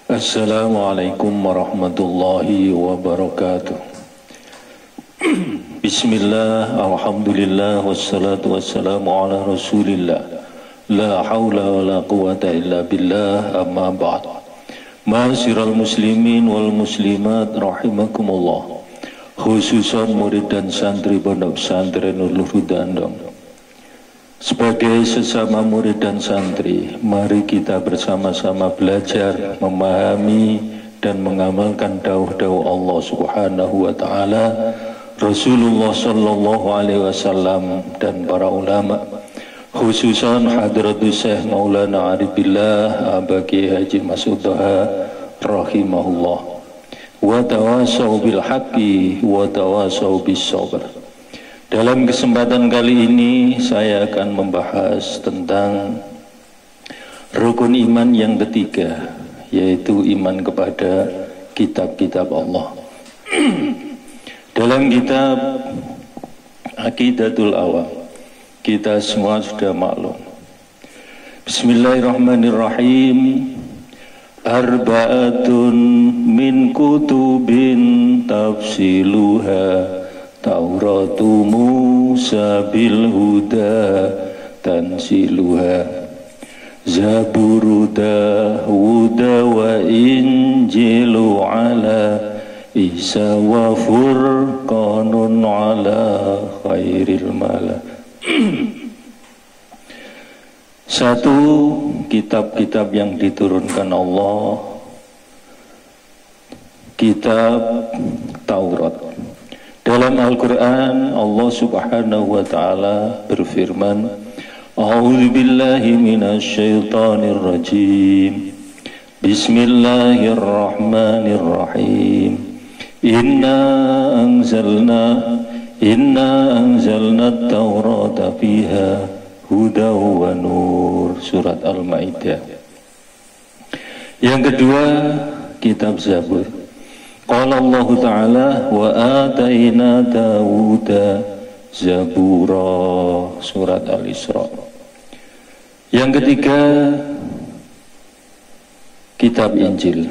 Assalamualaikum warahmatullahi wabarakatuh. Bismillah, alhamdulillah, wassalatu wassalamu ala rasulillah. La hawla wa la quwata illa billah, amma ba'd. Ma'asyiral muslimin wal muslimat rahimakumullah. Khususan murid dan santri Pondok Pesantren Nurul Huda Andong. Sebagai sesama murid dan santri, mari kita bersama-sama belajar, memahami dan mengamalkan dawuh-dawuh Allah Subhanahu wa taala, Rasulullah sallallahu alaihi wasallam dan para ulama, khususan Hadratus Syekh Maulana Arif Billah Abaki Haji Mas'ud Taha rahimahullah. Wa tawasau bil haqqi wa tawasau bis sabr. Dalam kesempatan kali ini saya akan membahas tentang rukun iman yang ketiga, yaitu iman kepada kitab-kitab Allah. Dalam kitab Aqidatul Awam, kita semua sudah maklum. Bismillahirrahmanirrahim. Arba'atun min kutubin tafsiluha Tauratu Musa bil huda tansiluha, Zaburu Dawuda wa Injilu ala Isa wa Furqanun ala khairil mala. Satu, kitab-kitab yang diturunkan Allah, kitab Taurat. Dalam Al-Quran Allah Subhanahu wa ta'ala berfirman, A'udzu billahi minasyaitonir rajim. Bismillahirrahmanirrahim. Inna anzalna at-taurata fiha huda wa nur. Surat Al-Maidah. Yang kedua, kitab Zabur. Qala Allah Ta'ala wa atayna Dawuda Zabura. Surat Al-Isra. Yang ketiga, kitab Injil.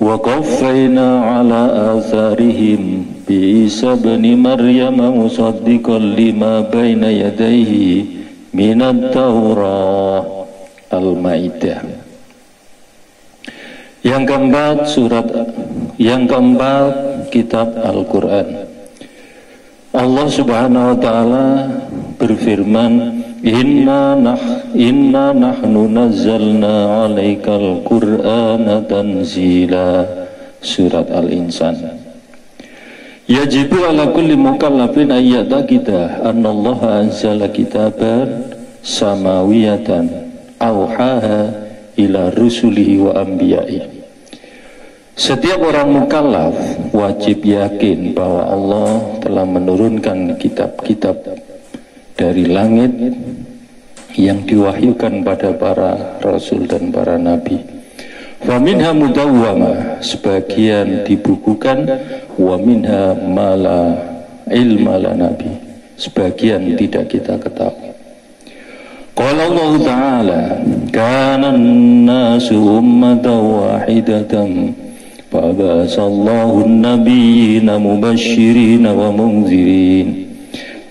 Wa qaffayna ala atharihim bi Isa ibn Maryam musaddiqan lima baina yadayhi minat Taurah. Al-Maidah. Yang keempat, kitab Al-Quran. Allah Subhanahu wa ta'ala berfirman, Inna nahnu nazzalna 'alaikal Qur'ana tanzila. Surat Al-Insan. Yajibu ala kulli mukallafin ayyataqida anna Allah anzala kitaban samawiyatan awhaha ila rusulihi wa anbiya'i. Setiap orang mukallaf wajib yakin bahwa Allah telah menurunkan kitab-kitab dari langit yang diwahyukan pada para rasul dan para nabi. Wa minha mudawwama, sebagian dibukukan, wa minha mala ilma la nabi, sebagian tidak kita ketahui. Qala Allah Ta'ala, kana an-nasu ummatan wahidatan faba'athallahu an-nabiyyina mubashshirina wa munzirin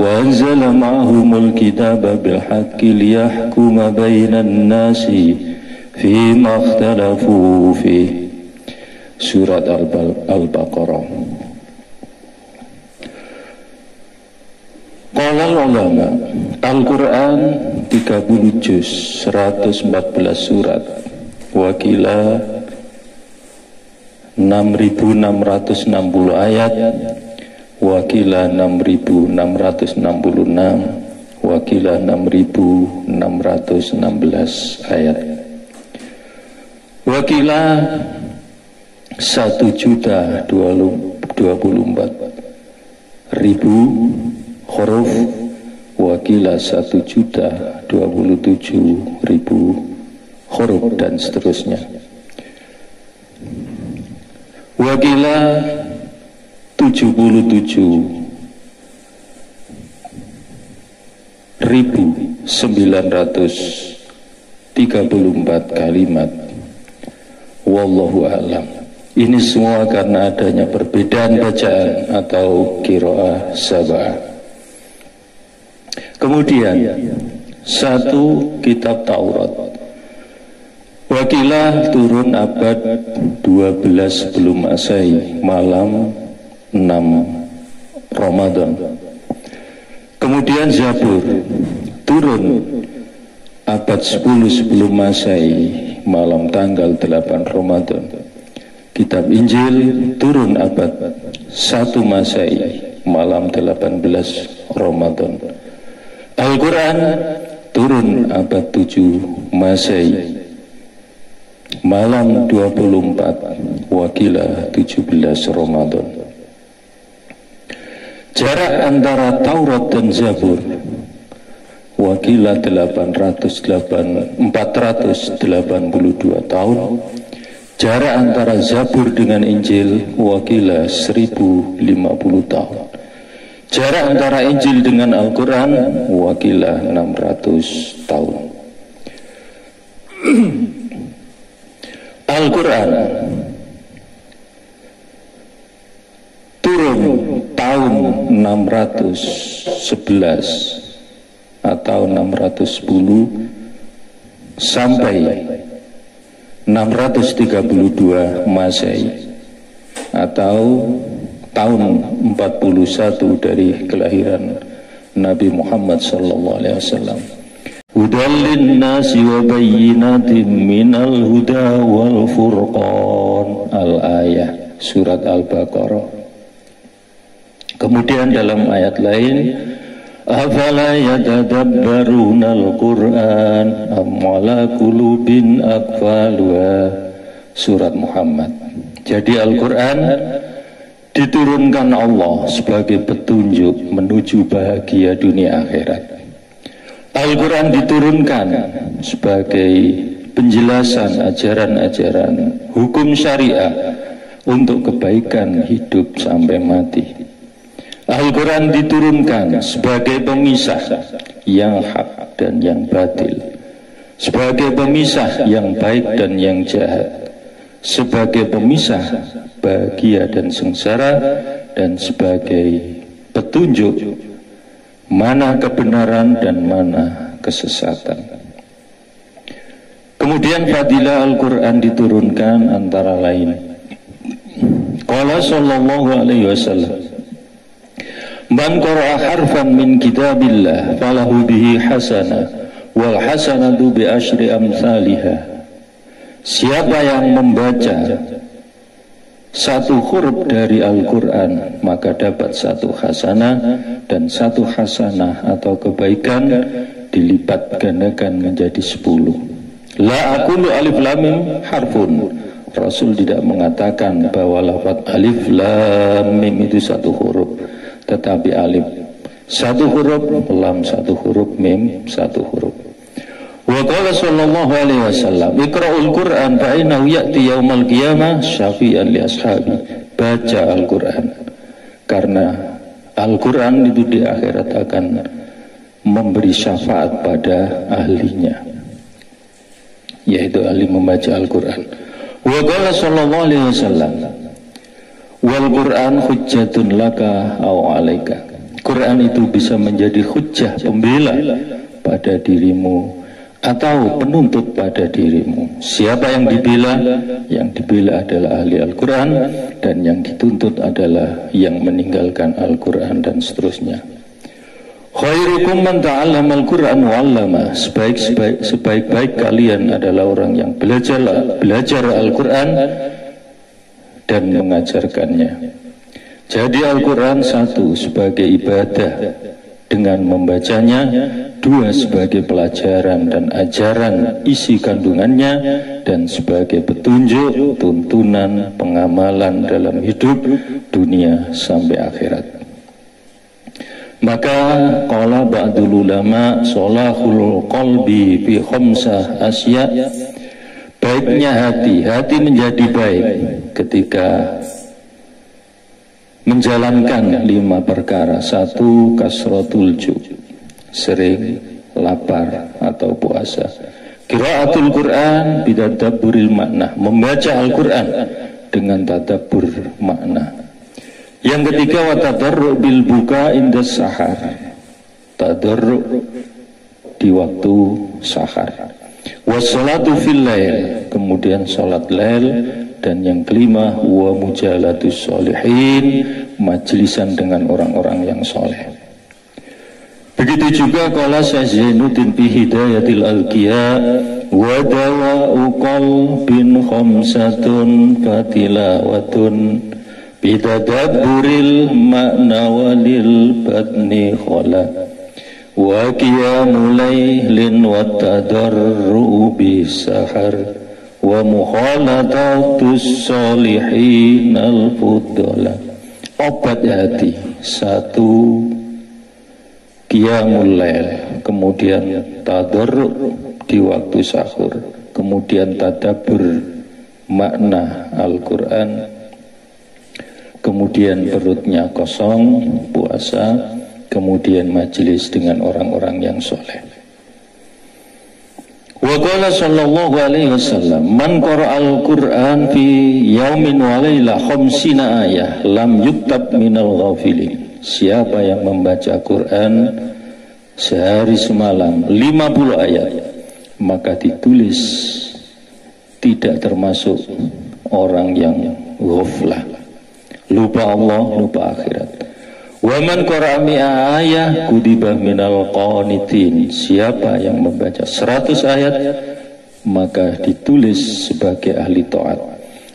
wa anzala ma'ahumul kitaba bil haqqi liyahkuma bainan nasi fima ikhtalafu fihi. Surat Al-Baqarah. Qala ulama, Al-Quran 30 juz, 114 surat, wakila 6.660 ayat, wakila 6.666, wakila 6.616 ayat, wakila 1.024.000 huruf, wakila 1.027.000 huruf, dan seterusnya. Wakila 77.934 kalimat, Wallahu a'lam. Ini semua karena adanya perbedaan bacaan atau qiraah sab'ah. Kemudian satu kitab Taurat, wakilah turun abad 12 sebelum Masehi, malam 6 Ramadan. Kemudian Zabur turun abad 10 sebelum Masehi, malam tanggal 8 Ramadan. Kitab Injil turun abad 1 Masehi, malam 18 Ramadan. Al-Quran turun abad 7 Masehi, malam 24, wakilah 17 Ramadan. Jarak antara Taurat dan Zabur, wakilah 482 tahun. Jarak antara Zabur dengan Injil, wakilah 1050 tahun. Jarak antara Injil dengan Al-Quran, wakilah 600 tahun. Al-Quran turun tahun 611 atau 610 sampai 632 Masehi atau tahun 41 dari kelahiran Nabi Muhammad SAW. Hudallin nasi wa bayyinatin minal huda wal furqan, al-ayah, surat Al-Baqarah. Kemudian dalam ayat lain, afala yatadabbaruna al-Qur'an am ala qulubin aqfaluha, surat Muhammad. Jadi Al-Quran diturunkan Allah sebagai petunjuk menuju bahagia dunia akhirat. Al-Quran diturunkan sebagai penjelasan ajaran-ajaran hukum syariah untuk kebaikan hidup sampai mati. Al-Quran diturunkan sebagai pemisah yang hak dan yang batil, sebagai pemisah yang baik dan yang jahat, sebagai pemisah bahagia dan sengsara, dan sebagai petunjuk mana kebenaran dan mana kesesatan. Kemudian fadilah Al-Quran diturunkan antara lain. Qala sallallahu alaihi wasallam, man qara'a harfan min kitabillah falahu bihi hasanah wal hasanatu bi asyri amsalihah. Siapa yang membaca satu huruf dari Al-Quran, maka dapat satu hasanah, dan satu hasanah atau kebaikan dilipat gandakan menjadi 10. La aqulu alif lam mim harfun. Rasul tidak mengatakan bahwa lafaz alif lam mim itu satu huruf, tetapi alif satu huruf, lam satu huruf, mim satu huruf. Wa qala sallallahu alaihi wasallam, iqra'ul Qur'an fa innahu ya'ti yaumal qiyamah syafi'an li ashabi. Baca Al-Quran, karena Al-Quran itu di akhirat akan memberi syafaat pada ahlinya, yaitu ahli membaca Al-Quran. Wa qala sallallahu alaihi wasallam, wal Quran hujjatun laka aw alaika. Quran itu bisa menjadi hujjah, pembela pada dirimu atau penuntut pada dirimu. Siapa yang dibela? Yang dibela adalah ahli Al-Quran, dan yang dituntut adalah yang meninggalkan Al-Quran, dan seterusnya. Khairukum man ta'allama Al-Quran wa 'allama. Sebaik-baik kalian adalah orang yang belajar Al-Quran dan mengajarkannya. Jadi Al-Quran satu sebagai ibadah dengan membacanya, dua sebagai pelajaran dan ajaran isi kandungannya, dan sebagai petunjuk, tuntunan, pengamalan dalam hidup dunia sampai akhirat. Maka qala ba'dul ulama salahul qalbi fi khamsah asya. Baiknya hati menjadi baik ketika menjalankan 5 perkara. 1. Kasratul ju', sering lapar atau puasa. Qiraatul Quran bitadabburil makna, membaca Al-Quran dengan tadabbur makna. Yang ketiga, wa tadarru bil buka indas sahar, tadarru di waktu sahar. Wassalatu fil lail, kemudian salat lail. Dan yang kelima, wa mujalatus sholihin, majlisan dengan orang-orang yang soleh. Begitu juga qala Zainuddin fi Hidayatil Alqiya, wa dawa'u qalbin khamsatun fatilawatun bitadabburil makna walil batni khala wa qiyamul lailin wa tadarru bisahar wa mukhalatatus sholihin al-fudala. Obat hati, satu qiyamul lail, kemudian tadarru di waktu sahur, kemudian tadabbur makna Al-Quran, kemudian perutnya kosong, puasa, kemudian majelis dengan orang-orang yang soleh. Wa qala sallallahu alaihi wasallam, man qara'al Qur'an fi yaumin wa lailah khamsina ayah lam yuktab minal ghafilin. Siapa yang membaca Quran sehari semalam 50 ayat, maka ditulis tidak termasuk orang yang ghaflah, lupa Allah, lupa akhirat. Wa man qara'a mi'a ayah kutiba minal qanitin. Siapa yang membaca 100 ayat maka ditulis sebagai ahli taat.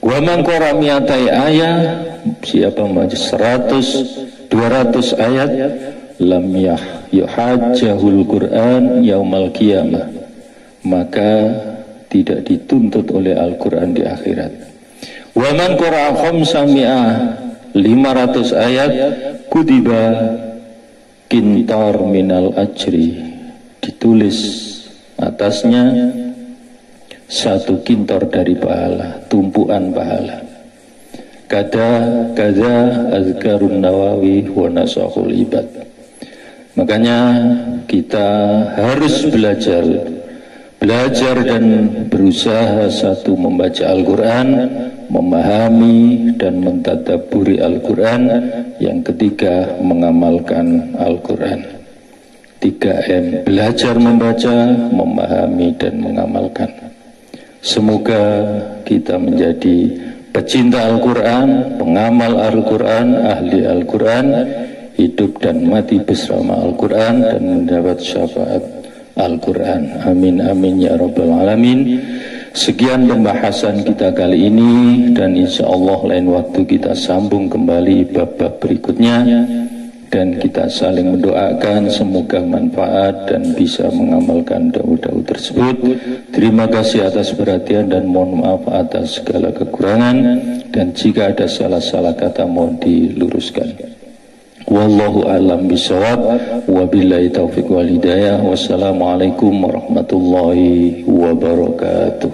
Wa man qara'a mi'atai ayah, siapa membaca 200 ayat, lam yuhajjahul Qur'an yaumal qiyamah, maka tidak dituntut oleh Al-Quran di akhirat. Wa man qara'a khamsa mi'ah, 500 ayat, kutiba kintar minal ajri, ditulis atasnya 1 kintor dari pahala, tumpuan pahala. Kada azkarun Nawawi wa nasahul ibad. Makanya kita harus belajar dan berusaha, satu, membaca Al-Quran, memahami dan mentadabburi Al-Quran. Yang ketiga, mengamalkan Al-Quran. 3M, belajar membaca, memahami dan mengamalkan. Semoga kita menjadi pecinta Al-Quran, pengamal Al-Quran, ahli Al-Quran, hidup dan mati bersama Al-Quran dan mendapat syafaat Al-Quran. Amin amin ya rabbal alamin. Sekian pembahasan kita kali ini, dan insya Allah lain waktu kita sambung kembali bab-bab berikutnya, dan kita saling mendoakan semoga manfaat dan bisa mengamalkan dakwah tersebut. Terima kasih atas perhatian dan mohon maaf atas segala kekurangan, dan jika ada salah-salah kata mohon diluruskan. Wallahu a'lam bishawab, wabillahi taufiq wal hidayah. Wassalamualaikum warahmatullahi wabarakatuh.